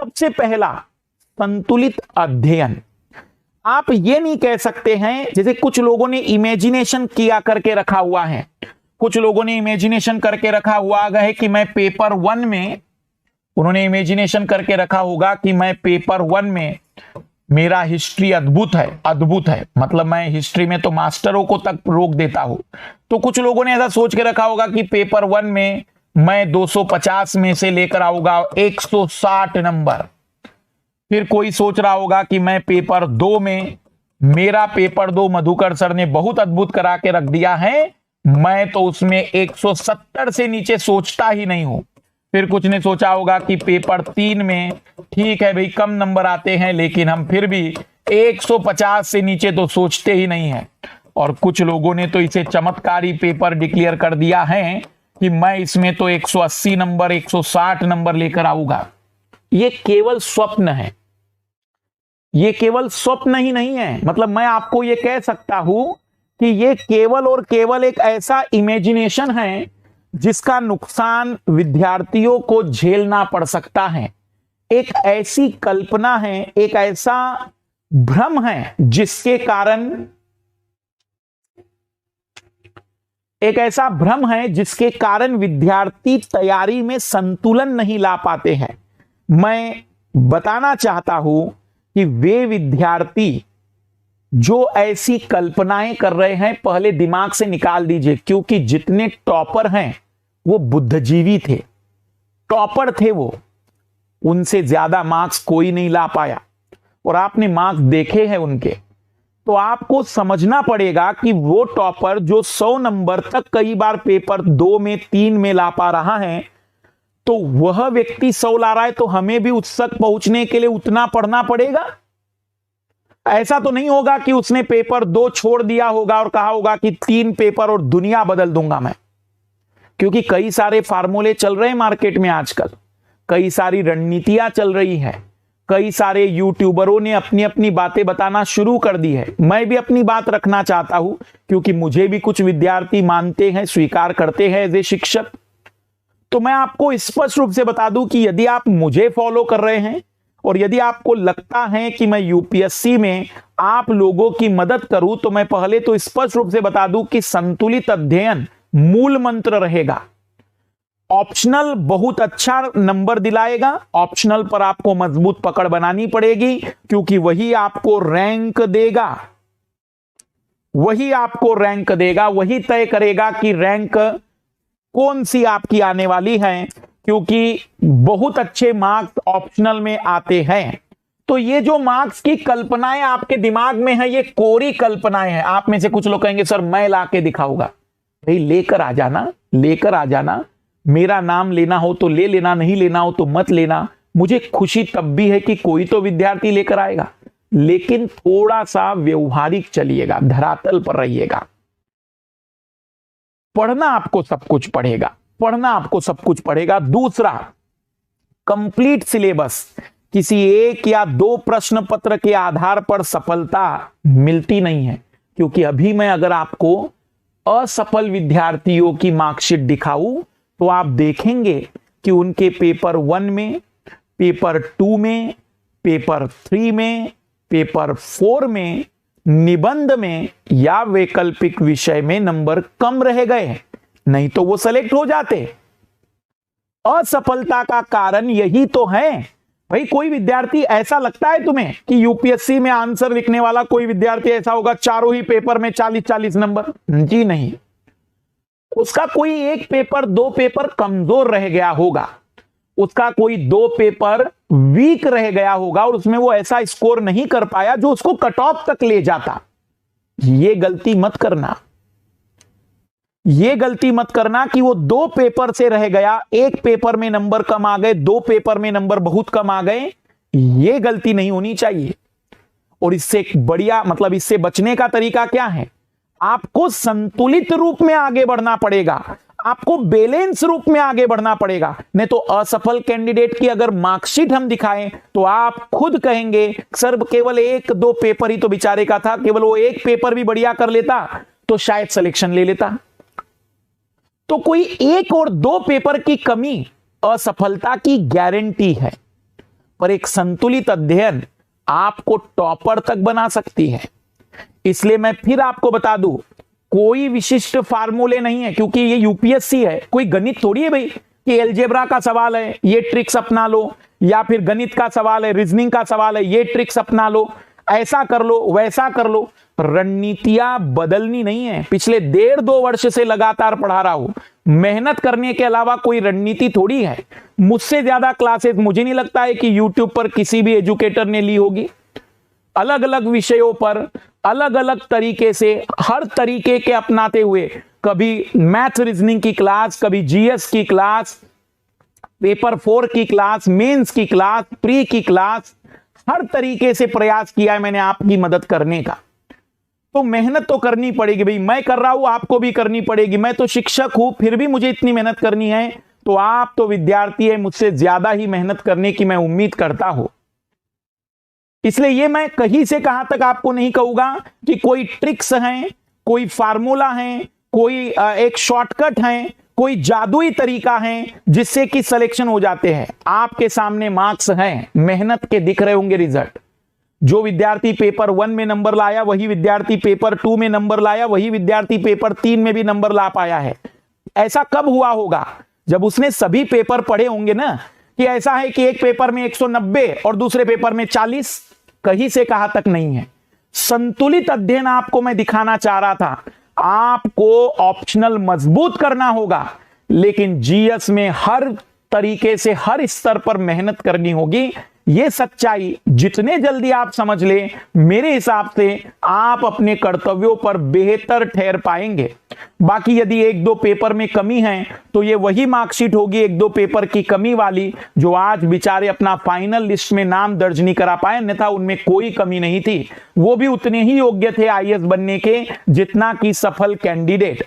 सबसे पहला संतुलित अध्ययन। आप ये नहीं कह सकते हैं, जैसे कुछ लोगों ने इमेजिनेशन किया करके रखा हुआ है, कुछ लोगों ने इमेजिनेशन करके रखा हुआ है कि मैं पेपर 1 में, उन्होंने इमेजिनेशन करके रखा होगा कि मैं पेपर 1 में मेरा हिस्ट्री अद्भुत है, अद्भुत है, मतलब मैं हिस्ट्री में तो मास्टरों को तक रोक देता हूं। तो कुछ लोगों ने ऐसा सोच के रखा होगा कि पेपर 1 में मैं 250 में से लेकर आऊंगा 160 नंबर। फिर कोई सोच रहा होगा कि मैं पेपर 2 में, मेरा पेपर 2 मधुकर सर ने बहुत अद्भुत करा के रख दिया है, मैं तो उसमें 170 से नीचे सोचता ही नहीं हूं। फिर कुछ ने सोचा होगा कि पेपर 3 में ठीक है भाई, कम नंबर आते हैं लेकिन हम फिर भी 150 से नीचे तो सोचते ही नहीं है। और कुछ लोगों ने तो इसे चमत्कारी पेपर डिक्लेयर कर दिया है कि मैं इसमें तो 180 नंबर, 160 नंबर लेकर आऊंगा। ये केवल स्वप्न है, ये केवल स्वप्न ही नहीं है, मतलब मैं आपको ये कह सकता हूं कि ये केवल और केवल एक ऐसा इमेजिनेशन है जिसका नुकसान विद्यार्थियों को झेलना पड़ सकता है। एक ऐसी कल्पना है, एक ऐसा भ्रम है जिसके कारण, एक ऐसा भ्रम है जिसके कारण विद्यार्थी तैयारी में संतुलन नहीं ला पाते हैं। मैं बताना चाहता हूं कि वे विद्यार्थी जो ऐसी कल्पनाएं कर रहे हैं पहले दिमाग से निकाल दीजिए, क्योंकि जितने टॉपर हैं वो बुद्धिजीवी थे, टॉपर थे वो, उनसे ज्यादा मार्क्स कोई नहीं ला पाया। और आपने मार्क्स देखे हैं उनके, तो आपको समझना पड़ेगा कि वो टॉपर जो 100 नंबर तक कई बार पेपर 2 में, 3 में ला पा रहा है, तो वह व्यक्ति 100 ला रहा है तो हमें भी उस तक पहुंचने के लिए उतना पढ़ना पड़ेगा। ऐसा तो नहीं होगा कि उसने पेपर 2 छोड़ दिया होगा और कहा होगा कि 3 पेपर और दुनिया बदल दूंगा मैं। क्योंकि कई सारे फार्मूले चल रहे हैं मार्केट में आजकल, कई सारी रणनीतियां चल रही है, कई सारे यूट्यूबरों ने अपनी अपनी बातें बताना शुरू कर दी है। मैं भी अपनी बात रखना चाहता हूं क्योंकि मुझे भी कुछ विद्यार्थी मानते हैं, स्वीकार करते हैं एज ए शिक्षक। तो मैं आपको स्पष्ट रूप से बता दूं कि यदि आप मुझे फॉलो कर रहे हैं और यदि आपको लगता है कि मैं यूपीएससी में आप लोगों की मदद करूं, तो मैं पहले तो स्पष्ट रूप से बता दूं कि संतुलित अध्ययन मूल मंत्र रहेगा। ऑप्शनल बहुत अच्छा नंबर दिलाएगा, ऑप्शनल पर आपको मजबूत पकड़ बनानी पड़ेगी क्योंकि वही आपको रैंक देगा, वही आपको रैंक देगा, वही तय करेगा कि रैंक कौन सी आपकी आने वाली है, क्योंकि बहुत अच्छे मार्क्स ऑप्शनल में आते हैं। तो ये जो मार्क्स की कल्पनाएं आपके दिमाग में है, ये कोरी कल्पनाएं हैं। आप में से कुछ लोग कहेंगे सर मैं ला के दिखाऊंगा। भाई लेकर आ जाना, लेकर आ जाना, मेरा नाम लेना हो तो ले लेना, नहीं लेना हो तो मत लेना। मुझे खुशी तब भी है कि कोई तो विद्यार्थी लेकर आएगा, लेकिन थोड़ा सा व्यवहारिक चलिएगा, धरातल पर रहिएगा। पढ़ना आपको सब कुछ पढ़ेगा, पढ़ना आपको सब कुछ पढ़ेगा। दूसरा, कंप्लीट सिलेबस, किसी एक या 2 प्रश्न पत्र के आधार पर सफलता मिलती नहीं है। क्योंकि अभी मैं अगर आपको असफल विद्यार्थियों की मार्कशीट दिखाऊं तो आप देखेंगे कि उनके पेपर 1 में, पेपर 2 में, पेपर 3 में, पेपर 4 में, निबंध में या वैकल्पिक विषय में नंबर कम रह गए, नहीं तो वो सेलेक्ट हो जाते। असफलता का कारण यही तो है। भाई कोई विद्यार्थी, ऐसा लगता है तुम्हें कि यूपीएससी में आंसर लिखने वाला कोई विद्यार्थी ऐसा होगा चारों ही पेपर में 40-40 नंबर? जी नहीं, उसका कोई एक पेपर 2 पेपर कमजोर रह गया होगा, उसका कोई 2 पेपर वीक रह गया होगा और उसमें वो ऐसा स्कोर नहीं कर पाया जो उसको कट ऑफ तक ले जाता। ये गलती मत करना, ये गलती मत करना कि वो 2 पेपर से रह गया, 1 पेपर में नंबर कम आ गए, 2 पेपर में नंबर बहुत कम आ गए। ये गलती नहीं होनी चाहिए। और इससे बढ़िया, मतलब इससे बचने का तरीका क्या है? आपको संतुलित रूप में आगे बढ़ना पड़ेगा, आपको बैलेंस रूप में आगे बढ़ना पड़ेगा। नहीं तो असफल कैंडिडेट की अगर मार्कशीट हम दिखाएं तो आप खुद कहेंगे सर केवल 1-2 पेपर ही तो बेचारे का था, केवल वो 1 पेपर भी बढ़िया कर लेता तो शायद सिलेक्शन ले लेता। तो कोई 1 और 2 पेपर की कमी असफलता की गारंटी है। पर एक संतुलित अध्ययन आपको टॉपर तक बना सकती है। इसलिए मैं फिर आपको बता दूं, कोई विशिष्ट फार्मूले नहीं है, क्योंकि ये यूपीएससी है, कोई गणित थोड़ी है भाई कि अलजेब्रा का सवाल है ये ट्रिक्स अपना लो, या फिर गणित का सवाल है, रीजनिंग का सवाल है ये ट्रिक्स अपना लो, ऐसा कर लो वैसा कर लो। रणनीतियां बदलनी नहीं है। पिछले 1.5-2 वर्ष से लगातार पढ़ा रहा हूं, मेहनत करने के अलावा कोई रणनीति थोड़ी है। मुझसे ज्यादा क्लासेस मुझे नहीं लगता है कि यूट्यूब पर किसी भी एजुकेटर ने ली होगी। अलग अलग विषयों पर अलग अलग तरीके से हर तरीके के अपनाते हुए, कभी मैथ रीजनिंग की क्लास, कभी जीएस की क्लास, पेपर 4 की क्लास, मेंस की क्लास, प्री की क्लास, हर तरीके से प्रयास किया है मैंने आपकी मदद करने का। तो मेहनत तो करनी पड़ेगी भाई, मैं कर रहा हूं आपको भी करनी पड़ेगी। मैं तो शिक्षक हूं फिर भी मुझे इतनी मेहनत करनी है, तो आप तो विद्यार्थी है, मुझसे ज्यादा ही मेहनत करने की मैं उम्मीद करता हूं। इसलिए ये मैं कहीं से कहां तक आपको नहीं कहूंगा कि कोई ट्रिक्स हैं, कोई फार्मूला है, कोई एक शॉर्टकट है, कोई जादुई तरीका है जिससे कि सिलेक्शन हो जाते हैं। आपके सामने मार्क्स हैं, मेहनत के दिख रहे होंगे रिजल्ट। जो विद्यार्थी पेपर 1 में नंबर लाया, वही विद्यार्थी पेपर 2 में नंबर लाया, वही विद्यार्थी पेपर 3 में भी नंबर ला पाया है। ऐसा कब हुआ होगा? जब उसने सभी पेपर पढ़े होंगे ना, कि ऐसा है कि एक पेपर में 190 और दूसरे पेपर में 40, कहीं से कहां तक नहीं है। संतुलित अध्ययन आपको मैं दिखाना चाह रहा था। आपको ऑप्शनल मजबूत करना होगा, लेकिन जीएस में हर तरीके से हर स्तर पर मेहनत करनी होगी। यह सच्चाई जितने जल्दी आप समझ ले, मेरे हिसाब से आप अपने कर्तव्यों पर बेहतर ठहर पाएंगे। बाकी यदि 1-2 पेपर में कमी है तो ये वही मार्कशीट होगी 1-2 पेपर की कमी वाली, जो आज बेचारे अपना फाइनल लिस्ट में नाम दर्ज नहीं करा पाए, अन्यथा उनमें कोई कमी नहीं थी। वो भी उतने ही योग्य थे आईएएस बनने के जितना कि सफल कैंडिडेट।